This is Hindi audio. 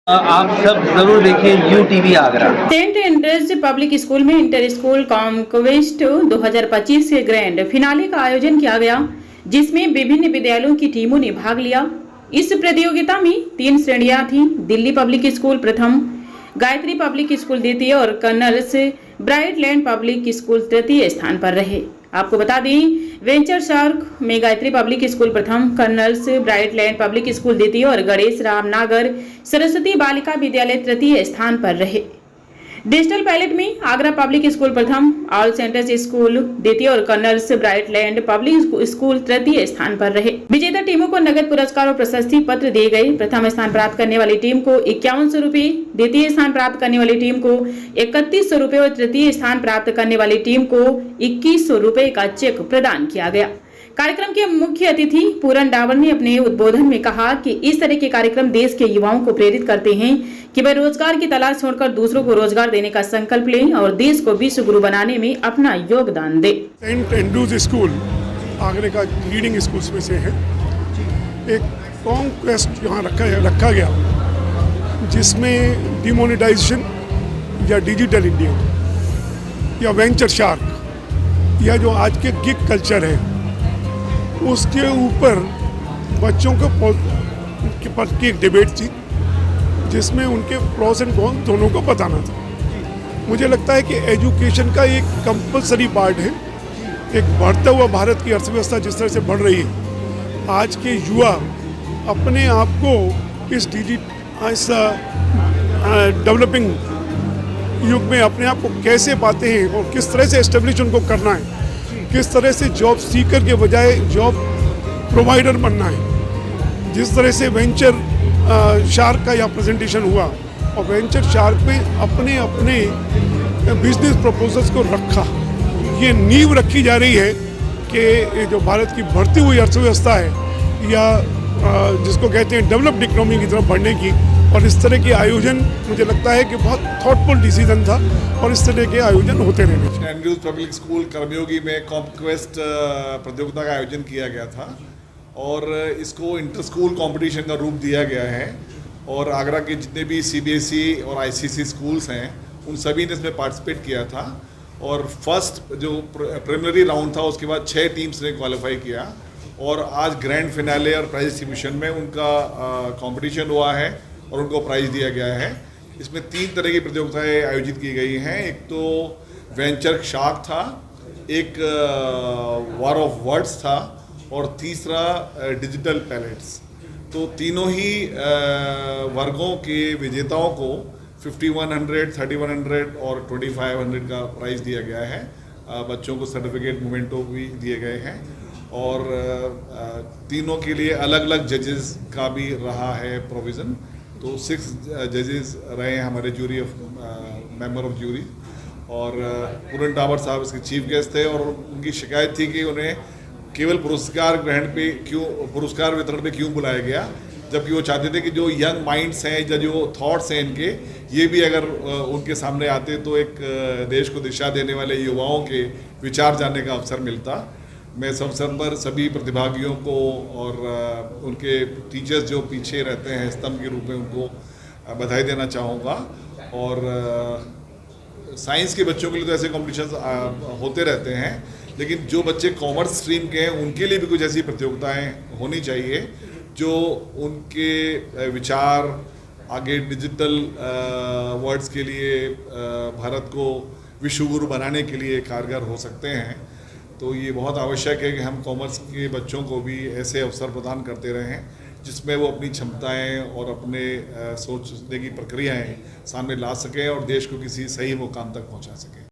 आप सब जरूर देखिए UTV Agra. Saint Andrews public school में इंटर स्कूल कॉन्क्वेस्ट 2025 के ग्रैंड फिनाले का आयोजन किया गया, जिसमें विभिन्न विद्यालयों की टीमों ने भाग लिया। इस प्रतियोगिता में 3 श्रेणियां थीं। दिल्ली पब्लिक स्कूल प्रथम, गायत्री पब्लिक स्कूल द्वितीय और कर्नल्स ब्राइटलैंड पब्लिक स्कूल तृतीय स्थान पर रहे। आपको बता दें, वेंचर शार्क में गायत्री पब्लिक स्कूल प्रथम, कर्नल्स ब्राइटलैंड पब्लिक स्कूल द्वितीय और गणेश राम नागर सरस्वती बालिका विद्यालय तृतीय स्थान पर रहे। डिजिटल पैलेट में आगरा पब्लिक स्कूल प्रथम, ऑल सेंटर्स स्कूल द्वितीय और कर्नल्स ब्राइटलैंड पब्लिक स्कूल तृतीय स्थान पर रहे। विजेता टीमों को नगद पुरस्कार और प्रशस्ति पत्र दिए गए। प्रथम स्थान प्राप्त करने वाली टीम को 5100 रुपए, द्वितीय स्थान प्राप्त करने वाली टीम को 3100 रुपए और तृतीय स्थान प्राप्त करने वाली टीम को 2100 रुपए का चेक प्रदान किया गया। कार्यक्रम के मुख्य अतिथि पूरन डावर ने अपने उद्बोधन में कहा कि इस तरह के कार्यक्रम देश के युवाओं को प्रेरित करते हैं कि वे रोजगार की तलाश छोड़कर दूसरों को रोजगार देने का संकल्प लें और देश को विश्व गुरु बनाने में अपना योगदान दें। सेंट एंड्रयूज स्कूल आगरे का लीडिंग स्कूल्स में से है। एक कॉन्क्वेस्ट यहाँ रखा गया, जिसमें डिमोनेटाइजेशन या डिजिटल इंडिया या वेंचर शार्क या जो आज के गिग कल्चर है, उसके ऊपर बच्चों के पास की एक डिबेट थी, जिसमें उनके प्रोस एंड कॉन्स दोनों को बताना था। मुझे लगता है कि एजुकेशन का एक कंपलसरी पार्ट है। एक बढ़ता हुआ भारत की अर्थव्यवस्था जिस तरह से बढ़ रही है, आज के युवा अपने आप को इस डेवलपिंग युग में अपने आप को कैसे पाते हैं और किस तरह से एस्टेब्लिश उनको करना है, किस तरह से जॉब सीकर के बजाय जॉब प्रोवाइडर बनना है। जिस तरह से वेंचर शार्क का यह प्रेजेंटेशन हुआ और वेंचर शार्क में अपने अपने बिजनेस प्रपोजल्स को रखा, ये नींव रखी जा रही है कि जो भारत की बढ़ती हुई अर्थव्यवस्था है या जिसको कहते हैं डेवलप्ड इकोनॉमी की तरफ बढ़ने की। और इस तरह के आयोजन मुझे लगता है कि बहुत थॉटफुल डिसीजन था और इस तरह के आयोजन होते रहने चाहिए। एंड्रयूज पब्लिक स्कूल कर्मयोगी में कॉन्क्वेस्ट प्रतियोगिता का आयोजन किया गया था और इसको इंटर स्कूल कंपटीशन का रूप दिया गया है और आगरा के जितने भी सीबीएसई और आईसीएसई स्कूल्स हैं उन सभी ने इसमें पार्टिसिपेट किया था। और फर्स्ट जो प्रिलिमिनरी राउंड था उसके बाद 6 टीम्स ने क्वालिफाई किया और आज ग्रैंड फिनाले और प्राइज डिस्ट्रीब्यूशन में उनका कंपटीशन हुआ है और उनको प्राइज़ दिया गया है। इसमें 3 तरह की प्रतियोगिताएं आयोजित की गई हैं। एक तो वेंचर शार्क था, एक वॉर ऑफ वर्ड्स था और तीसरा डिजिटल पैलेट्स। तो तीनों ही वर्गों के विजेताओं को 5100, 3100 और 2500 का प्राइज़ दिया गया है। बच्चों को सर्टिफिकेट मोमेंटो भी दिए गए हैं और तीनों के लिए अलग अलग जजेस का भी रहा है प्रोविज़न। तो 6 जजेस रहे हैं हमारे jury of member of jury और पूरन डावर साहब इसके चीफ गेस्ट थे और उनकी शिकायत थी कि उन्हें केवल पुरस्कार वितरण पे क्यों बुलाया गया, जबकि वो चाहते थे कि जो यंग माइंड्स हैं या जो थॉट्स हैं इनके, ये भी अगर उनके सामने आते तो एक देश को दिशा देने वाले युवाओं के विचार जानने का अवसर मिलता। मैं इस अवसर पर सभी प्रतिभागियों को और उनके टीचर्स जो पीछे रहते हैं स्तंभ के रूप में, उनको बधाई देना चाहूँगा। और साइंस के बच्चों के लिए तो ऐसे कॉम्पिटिशन्स होते रहते हैं, लेकिन जो बच्चे कॉमर्स स्ट्रीम के हैं उनके लिए भी कुछ ऐसी प्रतियोगिताएं होनी चाहिए जो उनके विचार आगे डिजिटल वर्ड्स के लिए भारत को विश्व गुरु बनाने के लिए कारगर हो सकते हैं। तो ये बहुत आवश्यक है कि हम कॉमर्स के बच्चों को भी ऐसे अवसर प्रदान करते रहें जिसमें वो अपनी क्षमताएं और अपने सोचने की प्रक्रियाएं सामने ला सकें और देश को किसी सही मुकाम तक पहुंचा सकें।